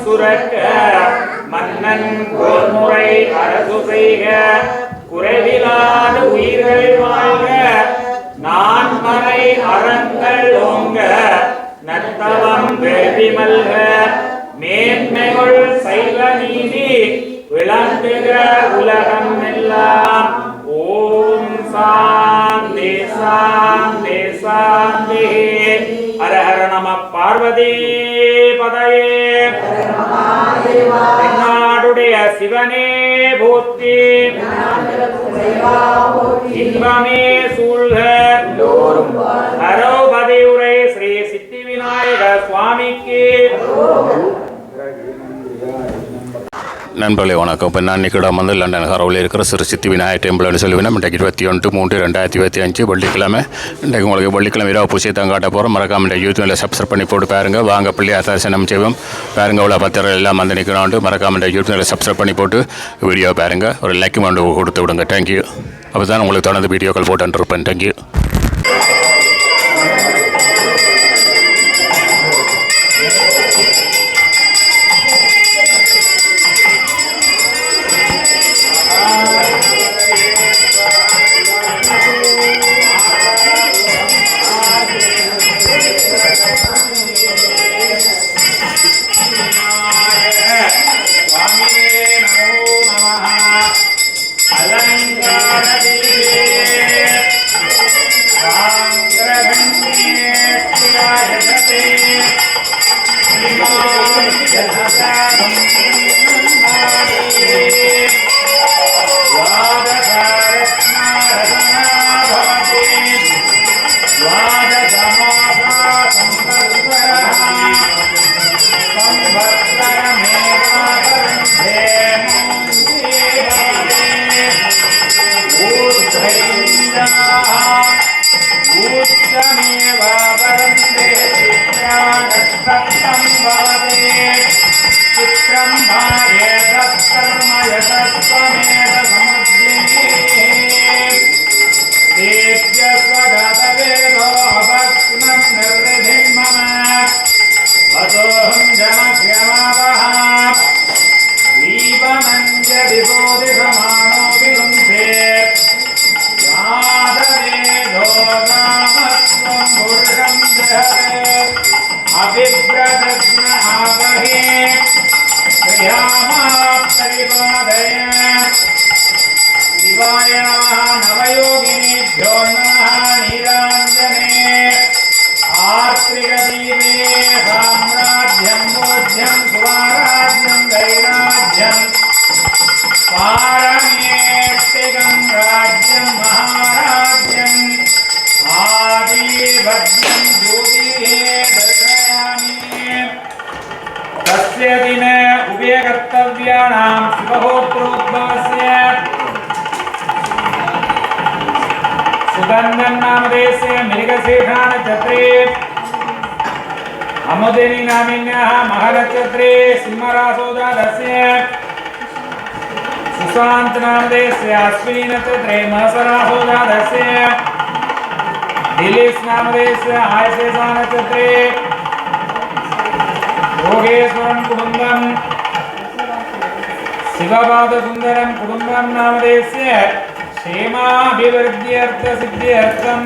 சுரக்க மன்னன் கோன்முறை அரசு செய்க குறைவிலாத உயிர்கள் வாழ்க நான் மறை அறங்கள் ஓங்க நத்தவம் வேள்வி மல்க மேன்மைகள் சைவ நீதி விளங்குக உலகம் எல்லாம். ஓம் சாந்தி சாந்தி சாந்தி. ஹர ஹர நம பார்வதி பதயே. தென்னாடுடைய சிவனே போற்றி. இன்பமே சூழ்க ஹரோபதி உரை ஸ்ரீ சித்தி விநாயக சுவாமிக்கு. நண்பர்களே வணக்கம். இப்போ நான் நிற்கிடம் வந்து லண்டன் ஹரோவில் இருக்கிற ஸ்ரீ சித்தி விநாயகர் டெம்பிள்னு சொல்லுவேன். இன்றைக்கு 21/3/2025 வெள்ளிக்கிழமை. இன்றைக்கு உங்களுக்கு வெள்ளிக்கிழமை இரவு பூசியை தான் காட்ட போகிறோம். மறக்காம இந்த யூடியூப்ல சப்ஸ்கிரைப் பண்ணி போட்டு பாருங்கள். வாங்க பிள்ளையா தரிசனம் செய்வோம். பாருங்கள் அவ்வளோ பத்திரம் எல்லாம் வந்து நிற்கணும். மறக்காம இந்த யூடியூப்ல சப்ஸ்கிரைப் பண்ணி போட்டு வீடியோ பாருங்கள். ஒரு லைக் வந்து கொடுத்து விடுங்க. தேங்க்யூ. அப்போ தான் உங்களுக்கு தொடர்ந்து வீடியோக்கள் போட்டுருப்பேன். தேங்க்யூ. अमुदिनी नामिन्याः महनक्षत्रे सिंहरासोदादस्य सुशांत नामदेस्य अश्विनी नक्षत्रे महसरासोदादस्य दिलीप नामदेस्य आयशेषा नक्षत्रे योगेश्वरं कुटुंबं शिवपाद सुंदरं कुटुंबं नामदेस्य क्षेमाभिवृद्ध्यर्थ सिद्ध्यर्थं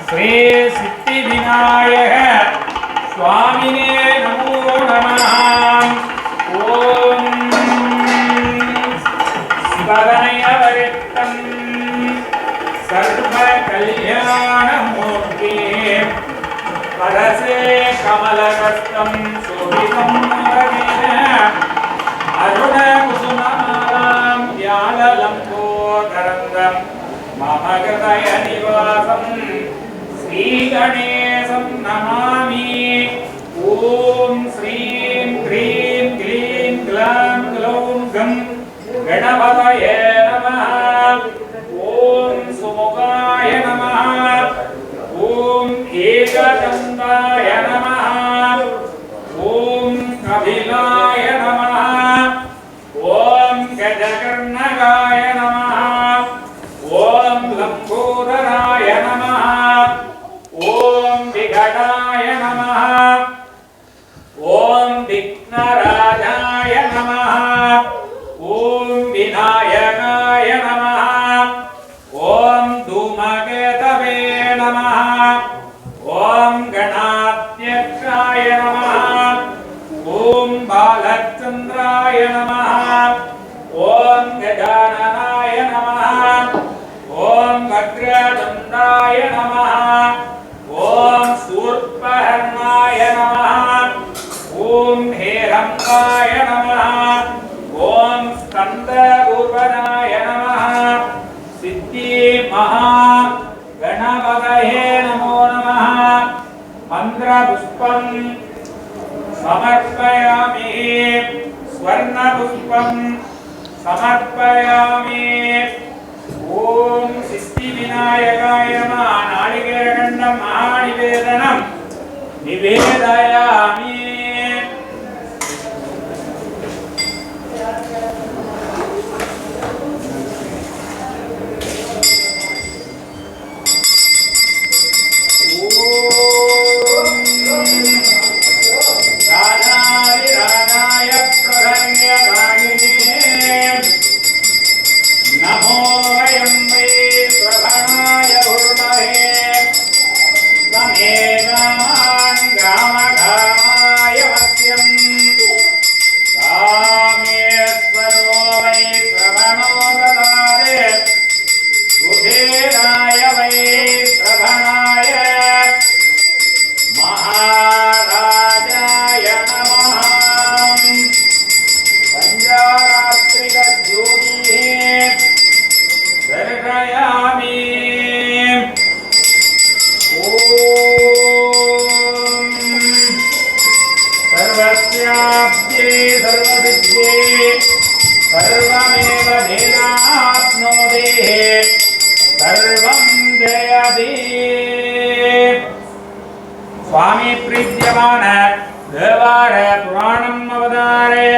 श्री सिद्धि विनायक स्वामिने नमो नमः. ओम शिवगणयवरितं सर्व कल्याणमूर्ति परसे कमलहस्तं शोभितं मुरलीन अरुण कुसुमालां व्याललम्बोदरङ्गं मम हृदय निवासं श्रीगणेशं नमामि. ओम श्रीं क्रीं क्लीं ग्लां ग्लौं गं गणपतये नमः. ओम सुमुखाय नमः. ओम एकदन्ताय नमः. ओम कपिलाय नमः. ओम गजकर्णकाय नमः. ओम लंबोदराय नमः. ओम विघटाय नमः. ओम विघ्नराज नमः ओम शूर्पहर्णाय नमः ओम हेरंगाय नमः ओम स्कंदभूषणाय नमः सिद्धि महा गणपतये नमो नमः मंत्रपुष्पं समर्पयामि स्वर्णपुष्पं समर्पयामि ओम सिद्धिविनायकाय नमः नारिकेलखण्डं महानिवेदनं निवेदयामि नमो वयं वै स्वगणाय उर्महे समेगान् गामगामाय वस्यं कामेश्वरो वै श्रवणो ददाते कुबेराय वै श्रवणाय महाराजाय नमः पंचारात्रिकज्योतिः दर्शयामि ओम सर्वस्याप्ये सर्वसिद्धे सर्वमेव धिनाप्नोति सर्वं जयति स्वामी प्रीत्यमान देवार पुराणम् अवतारय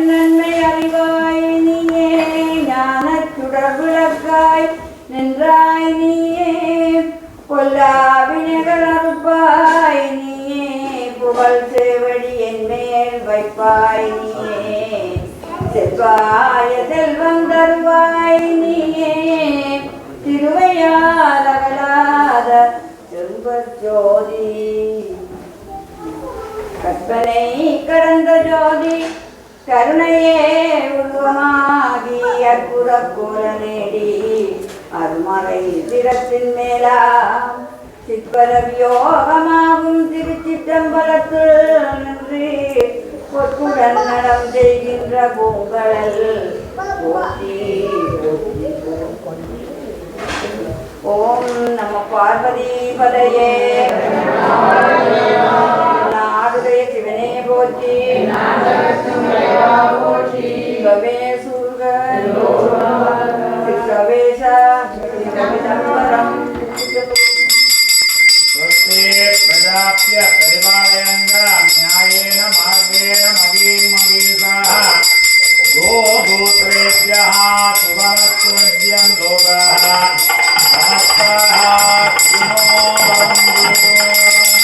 நன்மை அறிவாய் நீயே ஞானச்சுடர் விளக்காய் நின்றாய் நீயே பொல்லா வினைகள் அறுப்பாய் நீயே புகழ் சேவடி என் மேல் வைப்பாய் நீயே செல்வாய செல்வம் தருவாய் நீயே திருவையால் அகலாத செல்வச் ஜோதி கற்பனை கடந்த ஜோதி கருணையே உருவமாகி அற்புத கோல நேடி அருமறை திறத்தின் மேலாம் சிற்பரவியோகமாகும் திருச்சிற்றம்பலத்தில் நின்று பொற்குடன் நடம் செய்கின்ற பூங்கடல் போற்றி ஓம் நம பார்வதி பதையே நாடுடைய சிவனே போற்றி சிவமே சூர்க சிவவேஷா சிவமிதம்பரம் स्वस्ते प्रजाप्य परिपालयन्तां न्यायेन मार्गेण मदीं मदीसाः गोभूत्रेभ्यः सुवनस्वद्यं लोकाः समस्ताः सुखिनो भवन्तु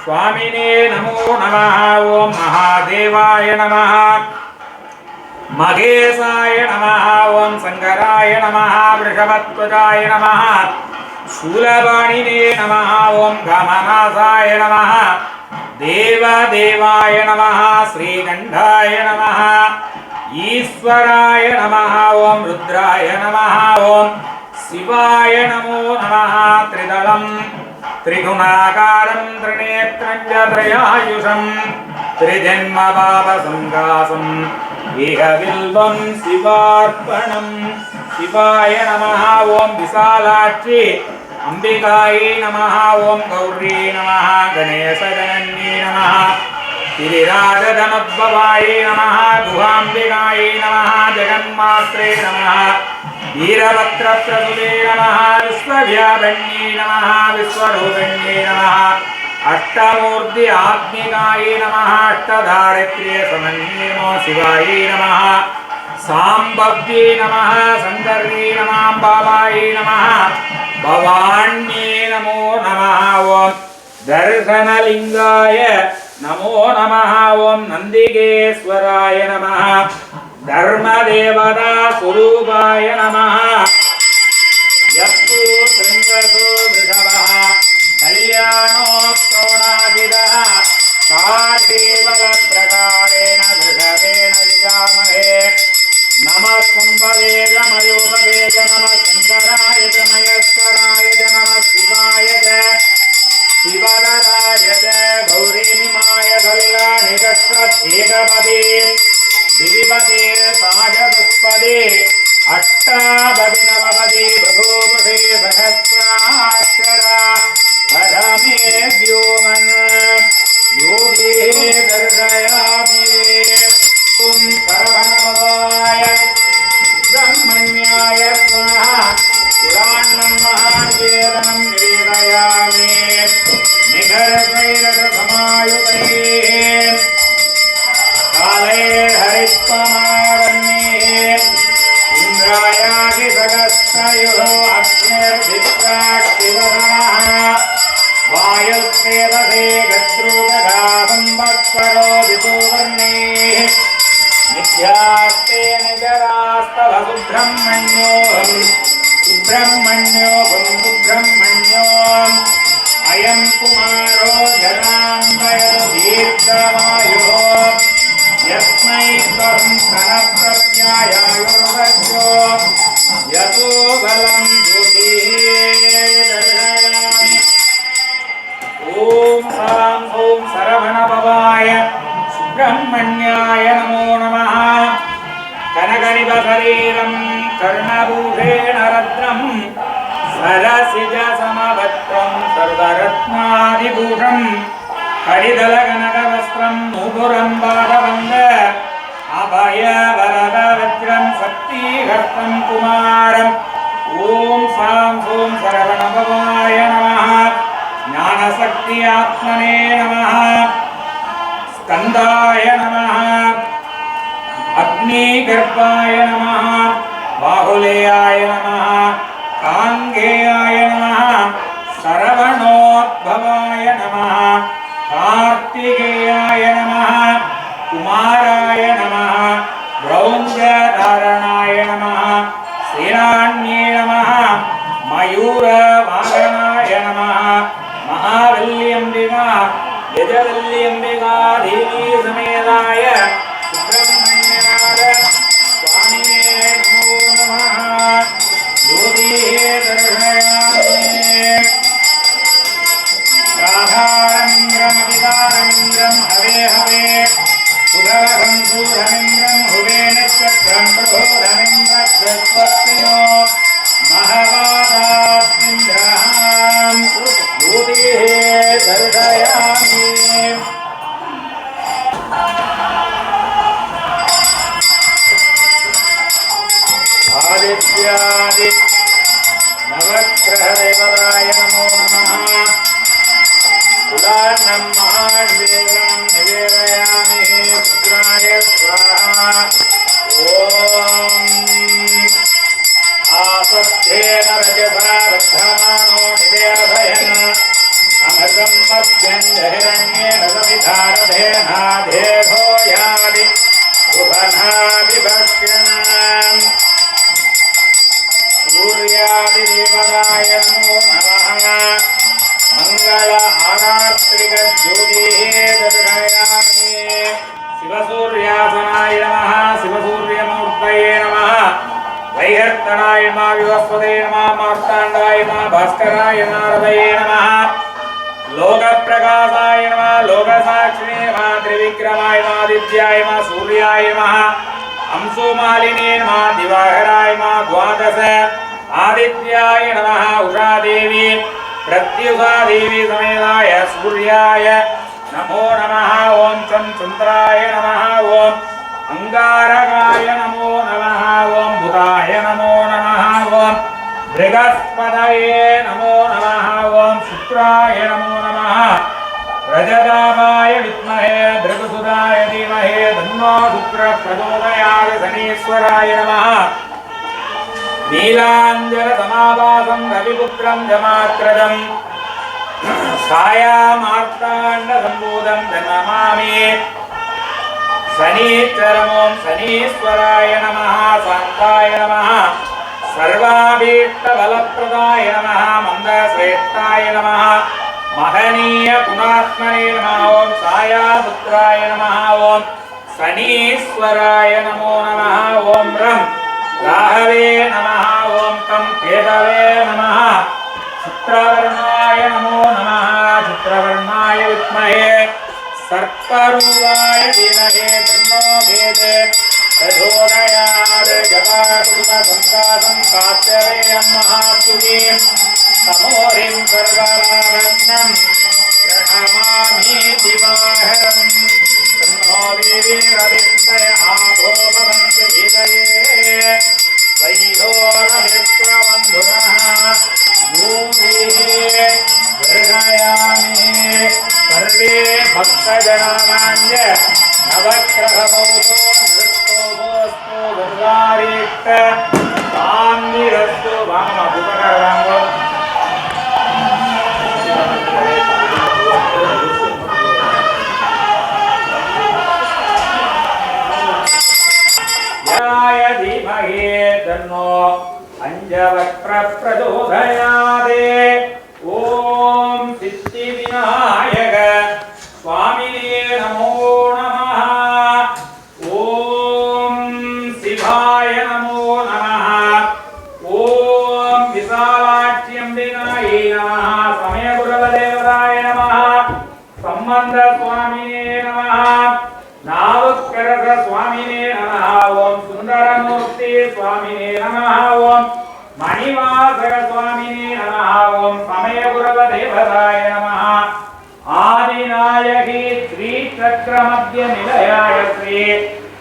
स्वामिने नमो नमः। ओम महादेवाय नमः। महेशाय नमः। ओम शंकराय नमः। वृषभध्वजाय नमः। शूलपाणिने नमः। ओम गमनासाय नमः। देवदेवाय नमः। श्रीगंधाय नमः। ईश्वराय नमः। ओम रुद्राय नमः। ओम शिवाय नमो नमः। त्रिदलम् त्रिगुणाकारं त्रिनेत्रं च त्रयायुषं त्रिजन्मपापसङ्घासं इहबिल्वं शिवार्पणं। शिवाय नमः। ओम विशालाक्षी अंबिकायै नमः। ओम गौरी नमः। गणेशजनन्यै नमः। गिरिराजधनोद्भवायै नमः। गुहाम्बिकायै नमः। जगन्मात्रे नमः। वीरभद्रप्रभुवे नमः। विश्वव्यापिन्यै नमः। विश्वरूपिण्यै नमः। अष्टमूर्ति आत्मिकायै नमः। अष्टधारित्र्य समन्ये नमो शिवायै नमः। सांबव्यै नमः। शंकर्यै नमः। बाबायै नमः। भवान्ये नमो नमः। ओम दर्शनलिंगाय नमो नमः। ओम नंदिकेश्वराय नमः। धर्मदेवता स्वरूपाय नमः। यस्तु शृंगसो वृषभः कल्याणोत्तोणादिदः कार्तिकबलप्रकारेण वृषभेण विजामहे। नमः संभवेद मयोभवेद नमः शंकराय च महेश्वराय च नमः शिवाय च शिवधराय च गौरीनिमाय सलिलानिकष्टैकपदे दिविपदे साजदुष्पदे अष्टापदि नवपदे बभूवुषे सहस्राक्षरा परमे व्योमन् योगे दर्शयामि। ओम सर्वनमवाय ब्रह्मण्याय स्वाहा। पुराणं महावेदनं निवेदयामि। निगरसैरसमायुतैः काले हरित्वमारण्ये इंद्रायादिसहस्रयोः अग्निर्भित्राक्षिवदनः वायुस्वेदसे गत्रुगगासंवत्सरो ऋतुवर्णैः नित्यास्ते निजरास्तव सुब्रह्मण्यो अयं कुमारो जनाम्बयतु दीर्घमायुः यस्मै त्वं स्तनप्रत्यायायुर्वज्रो यतो बलं दर्शयामि। ओम सां ओम सरवणभवाय सरसिज समवक्त्रं सर्वरत्नादिभूषं हरिदलगनगवस्त्रं नूपुरं बाधवन्द अभयवरदवज्रं शक्तिहस्तं कुमारम् ॐ सां सों सरवणभवाय नमः ज्ञानशक्ति आत्मने नमः स्कन्दाय नमः अग्निगर्भाय नमः बाहुलेयाय नमः कांगेयाय नमः सरवणोद्भवाय नमः कार्तिकेयाय नमः कुमाराय नमः रौद्रधारणाय नमः श्रीराण्ये नमः मयूरवाहनाय नमः महावल्यम्बिका यजवल्यम्बिका देवी समेताय सुब्रह्मण्यनाथ स्वामिने नमो नमः ज्योतिः दर्शयामि राधारमिन्द्रमभिदारमिन्द्रं हवे हवे सुधरहं सूरमिन्द्रं हुवे नित्यग्रं प्रभोरमिन्द्रस्वस्तिनो महवादात्मिन्द्रहां ज्योतिः दर्शयामि आदित्यादि नवग्रहदेवताय नमो नमः उदान्नं महादेवं निवेदयामि रुद्राय स्वाहा ॐ आसद्धेन रजसा रद्धानो निवेदयन् अमृतं मध्यं हिरण्येन सविधारधेनाधेभो यादि उभनाभिभक्ष्यन् सूर्यादिदेवताय नमो नमः मंगल आरात्रिक ज्योतिः दर्शयामि शिवसूर्यासनाय नमः शिवसूर्यमूर्तये नमः वैहर्तनाय नमः विवस्वते नमः मार्ताण्डाय नमः भास्कराय नारदये नमः लोकप्रकाशाय नमः लोकसाक्षिणे नमः त्रिविक्रमाय नमः आदित्याय नमः सूर्याय नमः अंशुमालिने नमः दिवाकराय नमः द्वादश आदित्याय नमः उषादेवी प्रत्युषा देवी समेताय सूर्याय नमो नमः ओं चंद्राय नमः ओं अंगारकाय नमो नमः ओं बुधाय नमो नमः ओं बृहस्पतये नमो नमः ओं शुक्राय नमो नमः रजताभाय विद्महे भृगुसुताय धीमहि तन्नो शुक्रः प्रचोदयात् शनीश्वराय नमः नीलाञ्जनसमाभासं रविपुत्रं जमाक्रजं छायामार्ताण्डसम्भूतं नमामि शनिचरमों शनीश्वराय नमः शान्ताय नमः सर्वाभीष्टबलप्रदाय नमः मन्दश्रेष्ठाय नमः महनीय गुणात्मने नमः ओं छायापुत्राय नमः ओं शनीश्वराय नमो नमः ओं रं राहवे नमः ओं तं केतवे नमः चित्रवर्णाय नमो नमः चित्रवर्णाय विद्महे सर्परूपाय धीमहि तन्नो भेदे प्रचोदयात् जगातुसंकासं काश्यपेयं महास्तुतिं समोरिं सर्वरारण्यं प्रणमामि दिवाहरं तन्नो देवी रविष्टय आभो भवन्तु हृदये वैहोरविश्वबन्धुनः योगिः दर्शयामि सर्वे भक्तजनानाञ्च नवग्रहमौसो नृत्तोभोस्तु दुर्गारीक्त कान्निरस्तु वाममुपकरवाङ्गो धीमहि तन्नो अंजवक्त्र प्रचोदयात् ओम सिद्धिविनायक स्वामिने नमो नमः ओम शिवाय नमो नमः ओम विशालाक्ष्यम्बिकायै नमः समयगुरुदेवताय नमः संबंध स्वामिने नमः नावकरस स्वामिने नमः ओम सुंदरमूर्ति स्वामिने नमः ओम मणिमा श्रीनिवासक स्वामिने नमः ओम समयगुरव देवताय नमः आदिनायकी श्रीचक्रमध्य निलयाय श्री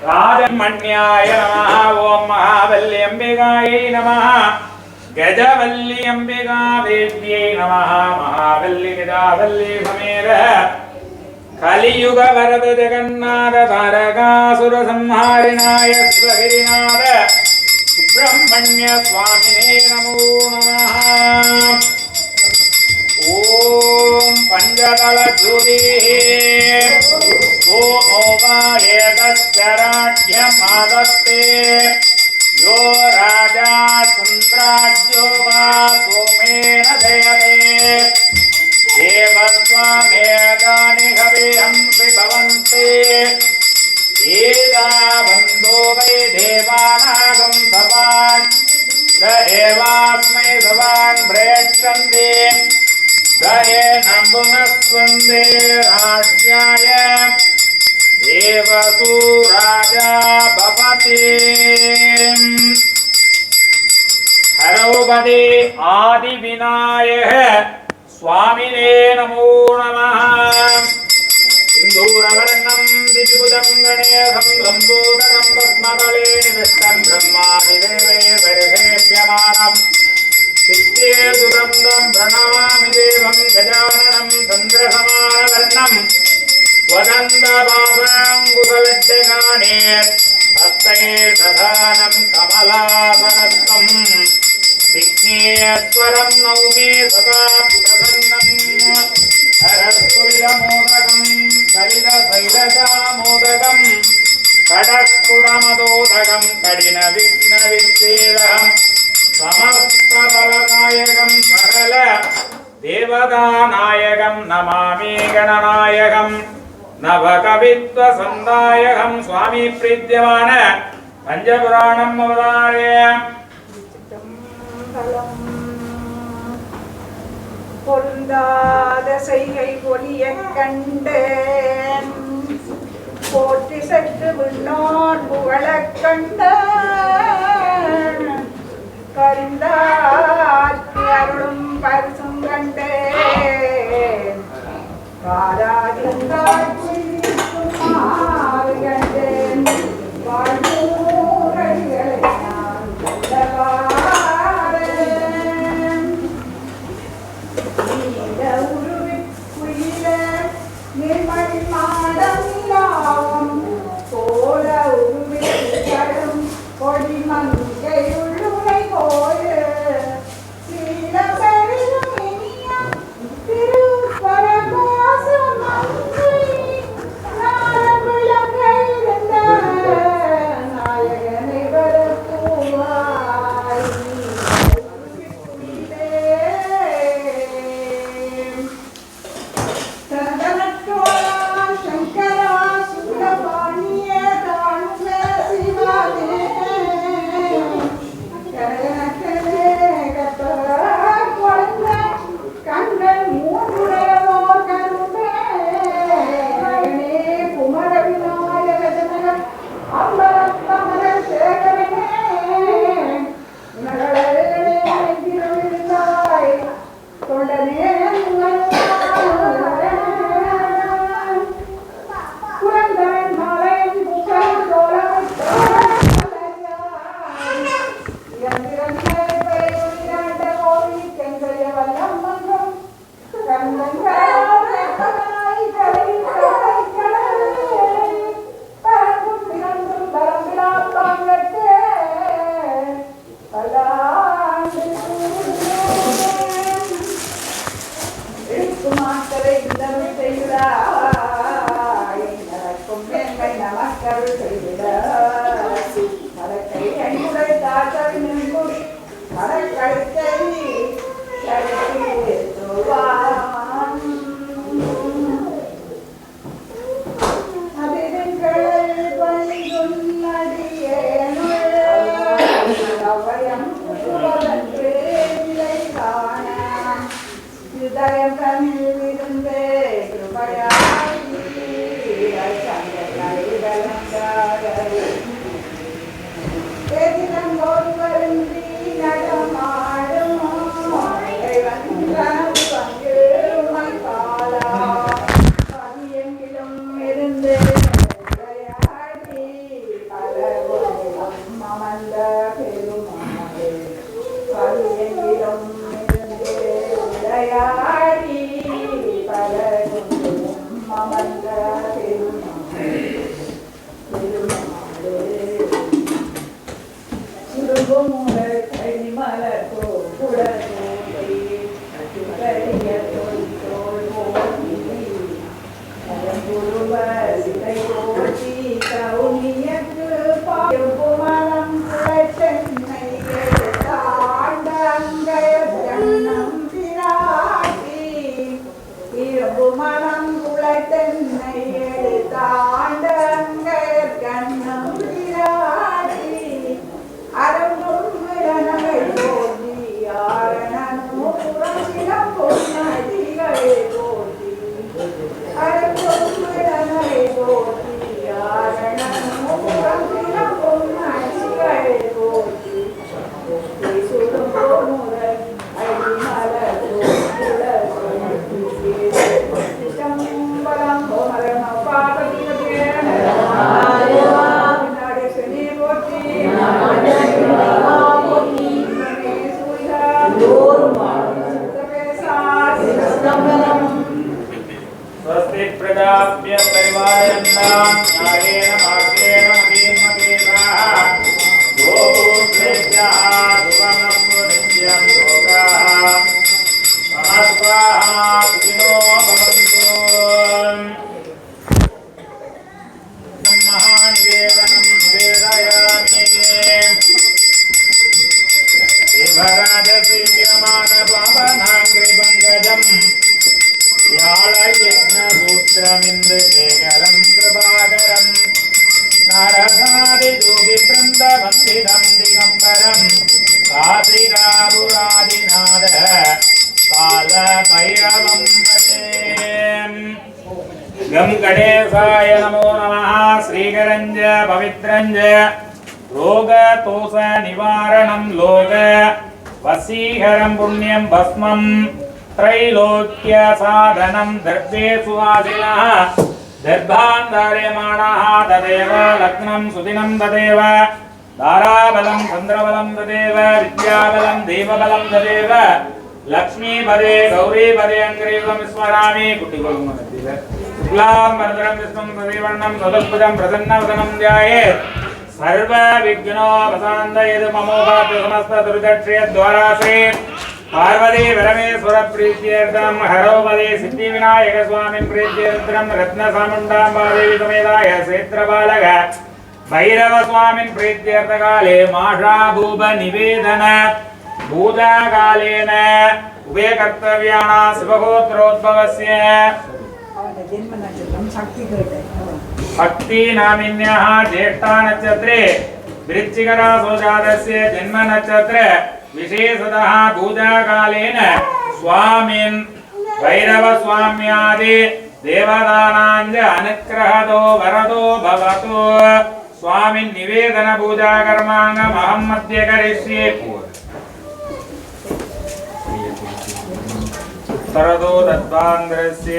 राजमण्याय नमः ओम महावल्यम्बिकायै नमः गजवल्ली अंबिका देव्यै नमः महावल्ली गजावल्ली समेत कलियुग वरद जगन्नाथ तारकासुर संहारिणाय शिवगिरिनाथ सुब्रह्मण्य स्वामिने नमो नमः ओम पंचदल ज्योतिः सोमो वा एतच्चराढ्यमादत्ते यो राजा सुन्द्राज्यो वा सोमेन जयते देवस्वामेतानि हविहंसि भवन्ति एता बन्धो वै देवानागं सवान् द एवास्मै सवान् प्रेक्षन्ते द एनं पुनस्वन्दे राज्याय देवसु राजा भवति हरौपदे आदिविनायक स्वामिने नमो नमः सिन्दूरवर्णं दिव्यभुजं गणेशं लम्बोदरं पद्मदले निविष्टं ब्रह्मादिदेवैर्वर्षेभ्यमानं सिद्धेदुरन्दं प्रणमामि देवं गजाननं चन्द्रसमानवर्णं स्वदन्तपाशाङ्कुशलज्जगाने हस्तैर्दधानं कमलासनस्थं विघ्नेश्वरं नौमि सदा प्रसन्नं हरस्फुरितमोदकं कलितशैलजामोदकं कडस्फुटमदोदकं कठिनविघ्नविच्छेदकं समस्तफलदायकं सकल देवतानायकं नमामि गणनायकं नवकवित्वसन्दायकं स्वामी प्रीत्यमान पंचपुराणं अवतार्य பொருந்தாத செய்கை பொலிய கண்டேன் போற்றி சென்று விண்ணோன் புகழக் கண்டேன் கரிந்தாக்கி அருளும் பரிசும் கண்டேன் காராதிருந்தாட்சி மாறு கண்டேன் வாழ்வூரடிகளை நான் கண்டவாறேன் நீல உருவிக்குயில நிர்மணி மாடம் யாவும் போல உருவிக்கடும் கொடி மங்கை உள்ளுரை போய சீல பெரிதும் இனிய திருப்பரகாசம் மங்கை நாரவிளங்கை இருந்த நாயகனை வரப்பூவாய் शंकरा सुब्रमण्य दानुमे शिवाने करणकले कतवळंद कंगन मूडुडेवो करुणे गणे कुमार विनायक जनक अंबरत्तमर शेखरने नगळे गिरविल्लाय तोंडने நடமாட स्वस्ति प्रजाभ्य परिवारयन्तां न्यायेन मार्गेण मदीं मदीनाः गोभूतेभ्यः शुभमस्तु नित्यं लोकाः समस्ताः सुखिनो भवन्तु। महानिवेदनं निवेदयामि शिवराजसेव्यमानपावनाङ्घ्रिपङ्कजम् याळयज्ञसूत्रमिन्दुशेखरं कृपाकरं नारदादियोगिवृन्दवन्दितं दिगम्बरं काशिकापुरादिनाथ कालभैरवं भजे। गं गणेशाय नमो नमः। श्रीकरञ्ज पवित्रञ्ज रोगतोष निवारणं लोक वशीकरं पुण्यं भस्मं त्रैलोक्य साधनं दर्भे सुवासिनः दर्भान्धार्यमाणाः तदेव लग्नं सुदिनं तदेव ताराबलं चन्द्रबलं तदेव विद्याबलं देवबलं तदेव लक्ष्मीपदे गौरीपदे अङ्ग्रीवं स्मरामि शुक्लां वरदं विष्णुं सजीवर्णं सदुद्भुजं प्रसन्नवदनं ध्यायेत् सर्वविघ्नोपशान्तयेत् ममोपास्य समस्तदुर्दक्षयद्वाराश्री पार्वती परमेश्वर प्रीत्यर्थं हरोपदे सिद्धिविनायक स्वामिं प्रीत्यर्थं रत्नसामुण्डाम्बादेवी समेताय क्षेत्रपालक भैरव स्वामिं प्रीत्यर्थकाले माषाभूप निवेदन पूजाकालेन उभे कर्तव्याणां शिवगोत्रोद्भवस्य भक्ति नामिन्याः ज्येष्ठा नक्षत्रे वृश्चिकराशौ जातस्य जन्म नक्षत्र विशेषतः पूजाकालेन स्वामिन् भैरव स्वाम्यादि देवतानां अनुग्रहतो वरदो भवतु। स्वामिन् निवेदन पूजा कर्माङ्गम् अहं मध्य करिष्ये। सरदो दत्तान्द्रस्य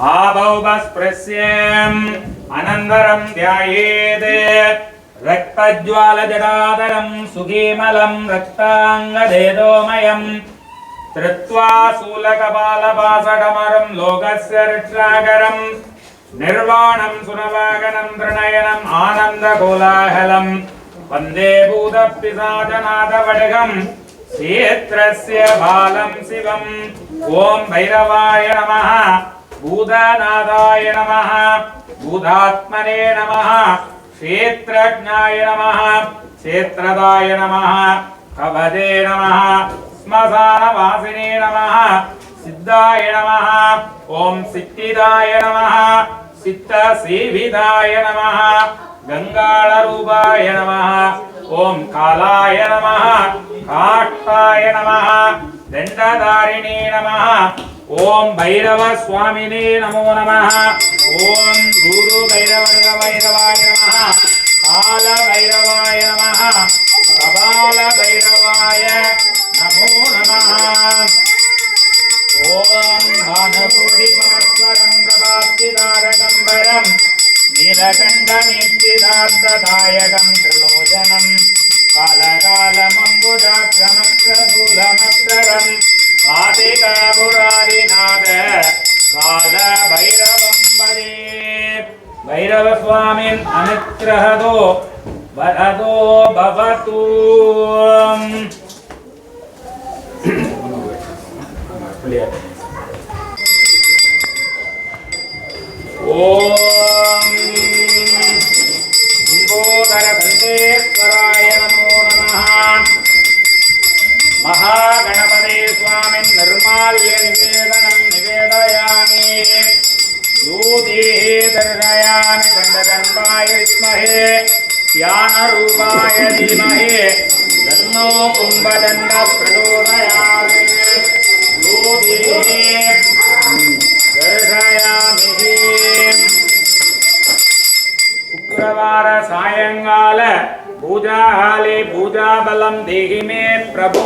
आभौपस्पृश्यम् अनन्तरं ध्यायेत् रक्तज्वालजटाधरं सुखीमलं रक्ताङ्गदेदोमयं धृत्वा शूलकपालपासडमरं लोकस्य रक्षाकरं निर्वाणं सुरवागनं त्रिनयनम् आनन्दकोलाहलं वन्दे भूतपिशाचनाथवडगं क्षेत्रस्य बालं शिवम्। ॐ भैरवाय नमः, भूतनाथाय नमः, भूतात्मने नमः, क्षेत्रज्ञाय नमः, क्षेत्रदाय नमः, कवचे नमः, श्मशानवासिने नमः, सिद्धाय नमः। ॐ सिद्धिदाय नमः, सिद्धसेविताय नमः, गंगाळरूपाय नमः। ॐ कालाय नमः, काष्ठाय नमः, दण्डधारिणे नमः। ॐ भैरव स्वामिने नमो नमः। ॐ गुरु भैरवाय नमः, काल भैरवाय नमः, कपाल भैरवाय नमो नमः। ॐ भानुकोटिपास्वरं प्रभास्तिदारकम्बरं नीलकण्ठमेत्तिदार्थदायकं त्रिलोचनं कालकालमम्बुजाक्षमक्षशूलमक्षरं कातिकापुरारिनाथ कालभैरवं भजे। भैरव स्वामिन् अनुग्रहतो वरदो भवतु। ओम गोदरबन्देश्वराय नमो नमः। महागणपते स्वामिन् निर्माल्य निवेदनं निवेदयामि। दूधेः दर्शयामि दण्डदण्डाय विद्महे ध्यानरूपाय धीमहि तन्नो कुम्भदण्ड प्रचोदयात्। दूधेः दर्शयामि। शुक्रवार सायंकाल पूजाहाले पूजाबलं देहि मे प्रभु।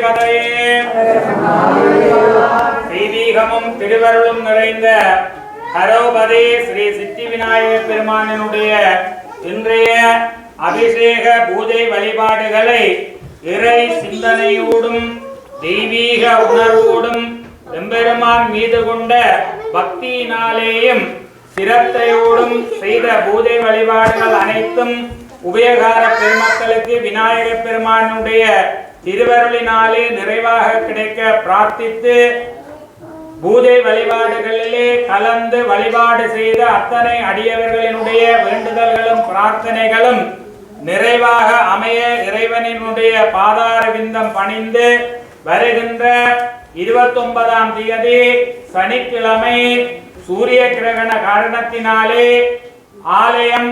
பதையே தெய்வீகமும் திருவருளும் நிறைந்த ஹரோபதே ஸ்ரீ சித்தி விநாயகர் பெருமானினுடைய இன்றைய அபிஷேக பூஜை வழிபாடுகளை இறை சிந்தனையோடும் தெய்வீக உணர்வோடும் எம்பெருமான் மீது கொண்ட பக்தியினாலேயும் சிரத்தையோடும் செய்த பூஜை வழிபாடுகள் அனைத்தும் உபயகார பெருமக்களுக்கு விநாயகர் பெருமானுடைய திருவருளினாலே நிறைவாக கிடைக்க பிரார்த்தித்து பூஜை வழிபாடுகளிலே கலந்து வழிபாடு செய்த அத்தனை அடியவர்களினுடைய வேண்டுதல்களும் பிரார்த்தனைகளும் நிறைவாக அமைய இறைவனினுடைய பாதார விந்தம் பணிந்து வருகின்ற 29ஆம் தேதி சனிக்கிழமை சூரிய கிரகண காரணத்தினாலே ஆலயம்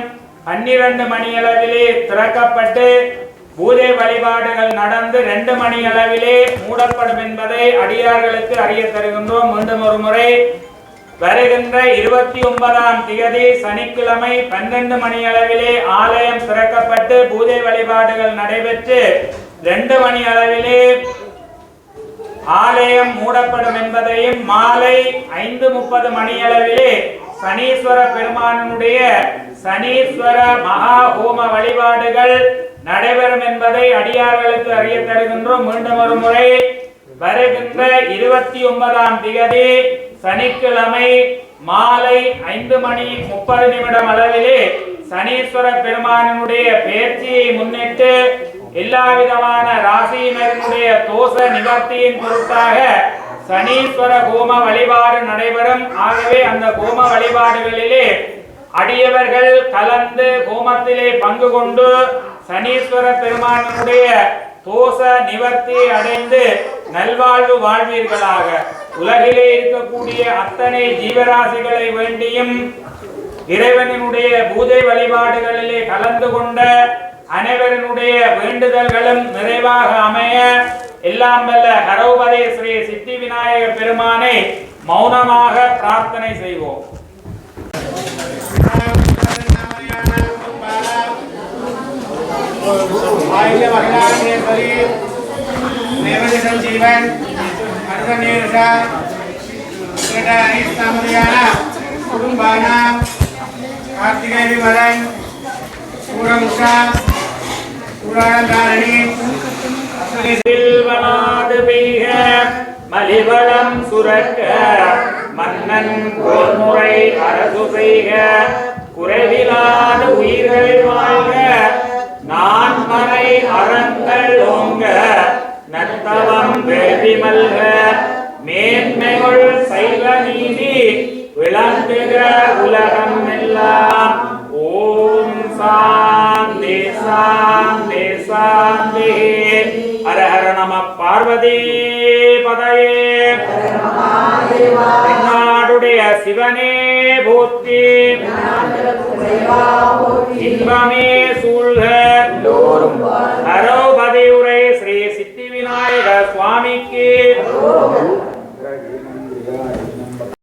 12 மணியளவிலே திறக்கப்பட்டு பூஜை வழிபாடுகள் நடந்து 2 மணியளவிலே மூடப்படும் என்பதை அடியார்களுக்கு அறிய தருகின்றோம். மீண்டும் ஒரு முறை வருகின்ற 29ஆம் தேதி சனிக்கிழமை 12 மணியளவிலே ஆலயம் திறக்கப்பட்டு பூஜை வழிபாடுகள் நடைபெற்று 2 மணியளவிலே ஆலயம் மூடப்படும் என்பதையும் மாலை 5:30 மணியளவிலே சனீஸ்வர பெருமானுடைய சனீஸ்வர மகா ஹோம வழிபாடுகள் நடைபெறும் என்பதை அடியார்களுக்கு அறிய தருகின்றோம். மீண்டும் ஒரு முறை வருகின்ற 29ஆம் தேதி சனிக்கிழமை மாலை 5:30 அளவிலே சனீஸ்வர பெருமானுடைய பெயர்ச்சியை முன்னிட்டு எல்லா விதமான ராசியினருடைய தோஷ நிவர்த்தியின் பொருட்டாக சனீஸ்வர ஹோம வழிபாடு நடைபெறும். ஆகவே அந்த ஹோம வழிபாடுகளிலே அடியவர்கள் கலந்து ஹோமத்திலே பங்கு கொண்டு சனீஸ்வர பெருமானுடைய தோஷ நிவர்த்தி அடைந்து நல்வாழ்வு வாழ்வீர்களாக. உலகிலே இருக்கக்கூடிய அத்தனை ஜீவராசிகளை வேண்டியும் இறைவனினுடைய பூஜை வழிபாடுகளிலே கலந்து கொண்ட அனைவரினுடைய வேண்டுதல்களும் நிறைவாக அமைய எல்லாம் வல்ல ஹரோபதே ஸ்ரீ சித்தி விநாயகர் பெருமானை மௌனமாக பிரார்த்தனை செய்வோம். மலிவளம் சுரக்க மன்னன் போர்முறை அரசு செய்க குறைவிலாத உயிர்கள் வாழ்க நான் மறை அறங்கள் ஓங்க நத்தவம் வேள்வி மல்க மேன்மைகள் சைவ நீதி விளங்குக உலகம் எல்லாம். ஓம் சாந்தி சாந்தி சாந்தி. ஹர ஹர நம பார்வதி பதையே. நாடுடைய சிவனே போற்றி. இன்பமே சூழ்க. ஹரோபதி உரை ஸ்ரீ சித்தி விநாயக சுவாமிக்கு